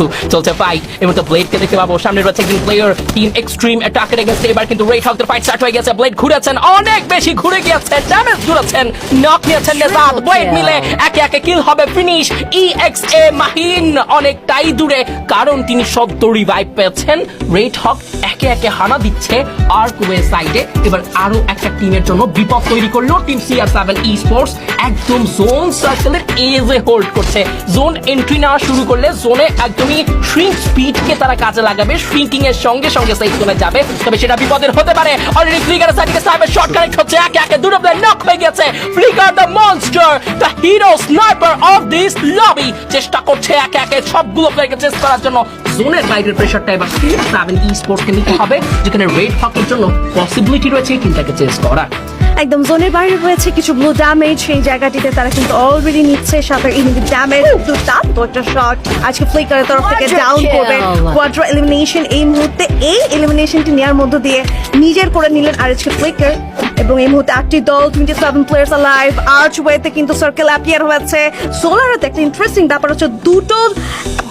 কিন্তু চলছে ফাইট এবং তো ব্লেডকে দেখতে পাবো সামনে রয়েছে একজন প্লেয়ার টিম এক্সট্রিম অ্যাটাকের এগেইনস্ট এবার কিন্তু রেড হকদের ফাইট স্টার্ট হয়ে গেছে ব্লেড ঘুরেছেন অনেক বেশি ঘুরে গিয়েছে ড্যামেজ ঘুরেছেন নক নিয়েছেন নেজাদ ব্লেড মিলে একে একে কিল হবে ফিনিশ EXA মাহিন অনেকটাই দূরে কারণ তিনি সদ্য রিভাইভ পেয়েছেন রেড হক একে একে হানা দিচ্ছে আর্কওয়ে সাইডে এবার আরো একটা টিমের জন্য বিপদ তৈরি করলো টিম CR7 eSports একদম জোন সার্কেলের এজে হোল্ড করছে জোন এন্ট্রি নেওয়া শুরু করলে জোনে একদমই শ্রিঙ্ক স্পিডকে তারা কাজে লাগাবে শ্রিঙ্কিং এর সঙ্গে সঙ্গে সেফ জোনে যাবে তবে সেটা বিপদের হতে পারে অলরেডি ফ্লিকারের সাইড থেকে সাইবার শট কানেক্ট হচ্ছে একে একে দুটো প্লেয়ার নক হয়ে গেছে flicker the monster the hero sniper of this lobby চেষ্টা করছে একে একে সবগুলো প্লেয়ারকে চেস করার জন্য জোনের বাইরের প্রেসারটা এবার CR7 eSports কে নিতে হবে যেখানে রেড হকের জন্য পসিবিলিটি রয়েছে কিন্তু চেস করার একদম জোনের বাইরে রয়েছে কিছু ব্লু ড্যামেজ সেই জায়গাটিতে তারা কিন্তু অলরেডি নিচ্ছে সাথে ইনিমিক ড্যামেজ দুটো শট আজকে ফ্লিকারের তরফ থেকে ডাউন করবে কোয়াড্রা এলিমিনেশন এই মুহূর্তে এই এলিমিনেশনটি নেওয়ার মধ্য দিয়ে নিজের করে নিলেন আজকে ফ্লিকার এবং এই মুহূর্তে 8টি দল 27 প্লেয়ার্স অ্যালাইভ আর্চওয়েতে কিন্তু সার্কেল অ্যাপিয়ার হয়েছে সোলারেতে একটা ইন্টারেস্টিং ব্যাপার হচ্ছে দুটো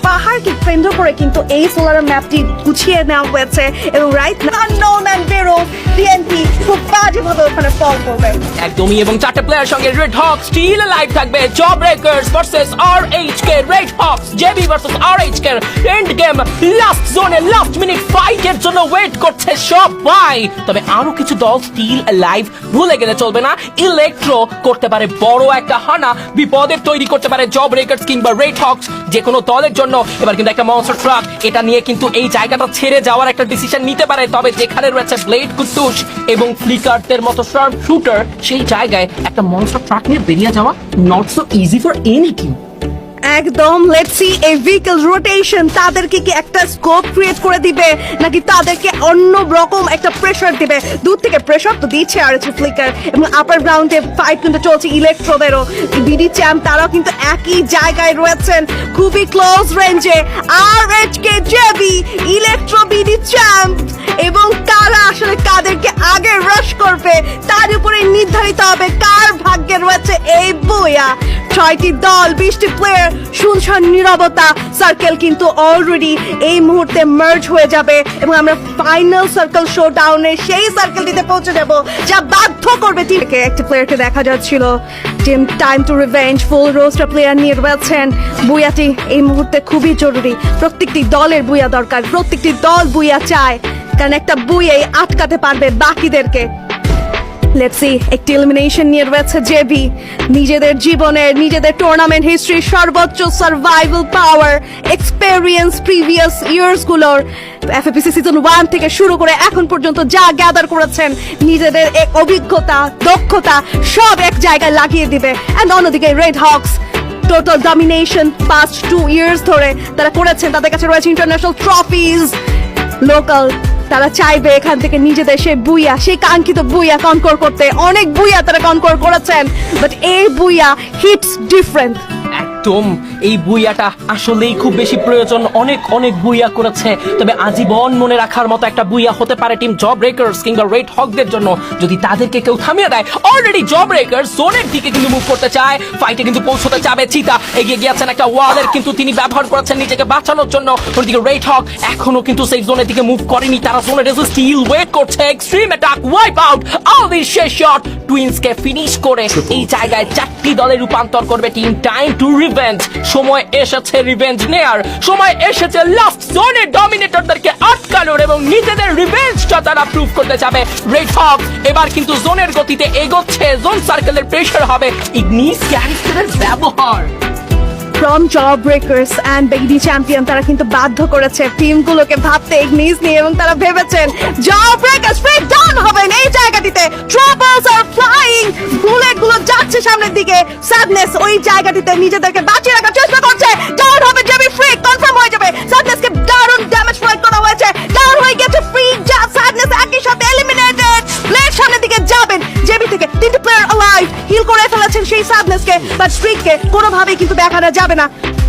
পাহাড়কে কেন্দ্র করে কিন্তু এই সোলার ম্যাপটি গুছিয়ে নেওয়া হয়েছে এবং রাইট আননোন এন্ড বেরো টিএনটি খুব বাজেভাবে ওখানে ফল করবে একদমই এবং চারটে প্লেয়ার সঙ্গে রেড হক স্টিল লাইভ থাকবে job breakers versus RHK red hawks JB versus RHK end game last জোনে লাস্ট মিনিট ফাইটের জন্য ওয়েট করছে সবাই তবে আরো কিছু দল স্টিল লাইভ ভুলে গেলে চলবে না ইলেকট্রো করতে পারে বড় একটা হানা বিপদের তৈরি করতে পারে জব ব্রেকার্স কিংবা রেড হকস যে কোনো দলের জন্য এবার কিন্তু একটা মনস্টার ট্রাক এটা নিয়ে কিন্তু এই জায়গাটা ছেড়ে যাওয়ার একটা ডিসিশন নিতে পারে তবে যেখানে রয়েছে ব্লেড কুতুশ এবং ফ্লিকারদের মতো শার্প শুটার সেই জায়গায় একটা মনস্টার ট্রাক নিয়ে বেরিয়ে যাওয়া not so easy for any team একদম লেটস সি এই ভেহিকল রোটেশন তাদেরকে কি একটা স্কোপ ক্রিয়েট করে দিবে নাকি তাদেরকে অন্য রকম একটা প্রেসার দিবে দূর থেকে প্রেসার তো দিচ্ছে আর ফ্লিকার এবং আপার গ্রাউন্ডে ফাইট কিন্তু চলছে ইলেকট্রোদেরও বিডি চ্যাম্প তারাও কিন্তু একই জায়গায় রয়েছেন খুবই ক্লোজ রেঞ্জে আরএইচকে জেবি ইলেকট্রো বিডি চ্যাম্প এবং কারা আসলে কাদেরকে আগে রাশ করবে তার উপরে নির্ধারিত হবে কার ভাগ্যে রয়েছে এই বুয়া 6টি দল 20টি প্লেয়ার শুনশান নীরবতা সার্কেল কিন্তু অলরেডি এই মুহূর্তে মার্জ হয়ে যাবে এবং আমরা ফাইনাল সার্কেল শো ডাউনে সেই সার্কেলটিতে পৌঁছে যাব যা বাধ্য করবে টিমকে একটা প্লেয়ারকে দেখা যাচ্ছিল team time to revenge full roster player নিয়ে রয়েছেন বুয়াটি এই মুহূর্তে খুবই জরুরি প্রত্যেকটি দলের বুয়া দরকার প্রত্যেকটি দল বুয়া চায় কারণ একটা বুয়াই আটকাতে পারবে বাকিদেরকে লেটস সি একটি এলিমিনেশন নিয়ে রয়েছে জেবি নিজেদের জীবনের নিজেদের টুর্নামেন্ট হিস্ট্রি সর্বোচ্চ সার্ভাইভাল পাওয়ার এক্সপেরিয়েন্স প্রিভিয়াস ইয়ার্স গুলোর এফএপিসি সিজন 1 থেকে শুরু করে এখন পর্যন্ত যা গ্যাদার করেছেন নিজেদের এক অভিজ্ঞতা দক্ষতা সব এক জায়গায় লাগিয়ে দিবে এন্ড অন্যদিকে red Hawks total domination past 2 years ধরে তারা করেছেন তাদের কাছে রয়েছে ইন্টারন্যাশনাল ট্রফিজ লোকাল তারা চাইবে এখান থেকে নিজেদের সেই বুইয়া সেই কাঙ্ক্ষিত বুইয়া কনকোর করতে অনেক বুইয়া তারা কনকোর করেছেন বাট এই বুইয়া হিটস ডিফারেন্ট একদম এই বুইয়াটা আসলেই খুব বেশি প্রয়োজন অনেক অনেক বুইয়া করেছে তবে আজীবন মনে রাখার মতো একটা বুইয়া হতে পারে টিম জব ব্রেকার্স কিংবা রেড হকদের জন্য যদি তাদেরকে কেউ থামিয়ে দেয় অলরেডি জব ব্রেকার্স জোনের দিকে কিন্তু মুভ করতে চায় ফাইটে কিন্তু পৌঁছতে যাবে চিতা এগিয়ে গিয়েছেন একটা ওয়ালের কিন্তু তিনি ব্যবহার করেছেন নিজেকে বাঁচানোর জন্য ওদিকে রেড হক এখনো কিন্তু সেই জোনের দিকে মুভ করেনি তারা জোনের স্টিল ওয়েট করছে extreme attack wipe out all this শেষ শট টুইন্সকে ফিনিশ করে এই জায়গায় 4টি দলে রূপান্তর করবে টিম টাইম টু রিভেঞ্জ সময় এসেছে রিভেঞ্জ নেয়ার সময় এসেছে লাস্ট জোনের ডমিনেটরদেরকে আটকানোর এবং নিজেদের রিভেঞ্জটা তারা প্রুভ করতে যাবে রেড হক এবার কিন্তু জোনের গতিতে এগোচ্ছে জোন সার্কেলের প্রেসার হবে ইগনিস ক্যারেক্টারের ব্যবহার from job breakers and baggy champion তারা কিন্তু বাধ্য করেছে টিমগুলোকে ভাবতে ইগনিস নিয়ে এবং তারা ভেবেছেন জব ব্রেকার্স স্ট্রেট ডাউন হবেন এই জায়গাটিতে ট্রাবলস আর ফ্লাইং বুলেটগুলো যাচ্ছে সামনের দিকে স্যাডনেস ওই জায়গাটিতে নিজেদেরকে বাঁচিয়ে রাখার চেষ্টা করছে ডাউন হবে জেবি ফ্রি কনফার্ম হয়ে যাবে স্যাডনেসকে দারুণ ড্যামেজ প্রোভাইড করা হয়েছে ডাউন হয়ে গেছে ফ্রি স্যাডনেস একই সাথে এলিমিনেটেড প্লেয়ার সামনের দিকে যাবেন জেবি থেকে 3টি প্লেয়ার অ্যালাইভ হিল করে ফেলেছেন সেই স্যাডনেসকে বাট স্ট্রিককে কোনোভাবেই কিন্তু দেখানো যাবে না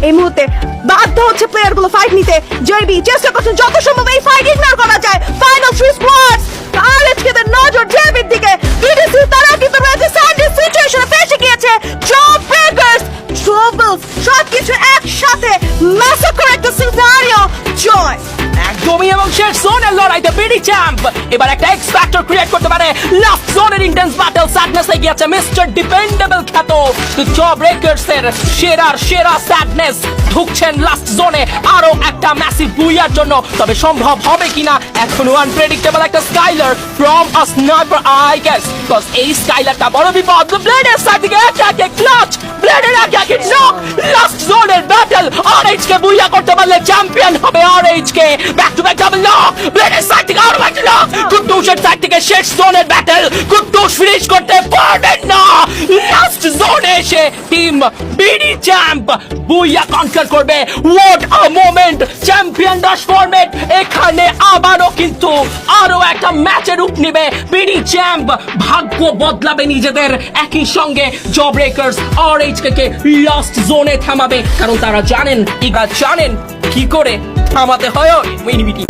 এই মুহূর্তে বাধ্য হচ্ছে প্লেয়ার গুলো ফাইট নিতে জেবি চেষ্টা করছেন যত সম্ভব এই ফাইট ইগনোর করা যায় ফাইনাল 3 স্কোয়াডস আরএইচকে দের নজর জেবির দিকে বিডিসি তারা কিন্তু রয়েছে স্যান্ডউইচ সিচুয়েশনে ফেসে গিয়েছে জব ব্রেকার্স ট্রাবলস সবকিছু একসাথে ম্যাসাকার একটা সিজন শেষ জোনের লড়াইতে বিডি চ্যাম্প এবার একটা এক্স ফ্যাক্টর ক্রিয়েট করতে পারে। লাস্ট জোনের ইন্টেন্স ব্যাটল স্যাডনেস এ গিয়েছে মিস্টার ডিপেন্ডেবল খ্যাত জ ব্রেকার্স এর সেরা স্যাডনেস ঢুকছেন লাস্ট জোনে আরো একটা ম্যাসিভ বুইয়ার জন্য। তবে সম্ভব হবে কিনা এখনো আনপ্রেডিক্টেবল একটা Skylar from a sniper I guess, because এই স্কাইলারটা বড় বিপদ। ব্লেডের সাইড থেকে একে ক্লাচ, ব্লেডের একে নক। লাস্ট জোনের ব্যাটল আরএইচ কে বুইয়া করতে পারলে চ্যাম্পিয়ন হবে RH K. Back to back double knock, ব্লেডের সাইড থেকে আরো একটা নক। কুদ্দুসের সাইড থেকে শেষ জোনের ব্যাটল, কুদ্দুস ফিনিশ করতে পারবেন না। লাস্ট জোনে এসে টিম বিডি চ্যাম্প বুইয়া কনকার করবে। What a moment! Champion Dash format এখানে আবারও কিন্তু আরো একটা ম্যাচের রূপ নেবে। বিডি চ্যাম্প ভাগ্য বদলাবে নিজেদের, একই সঙ্গে জ ব্রেকার্স আরএইচকে কে লাস্ট জোনে থামাবে, কারণ তারা জানেন কি করে থামাতে হয় মিনিমিটি।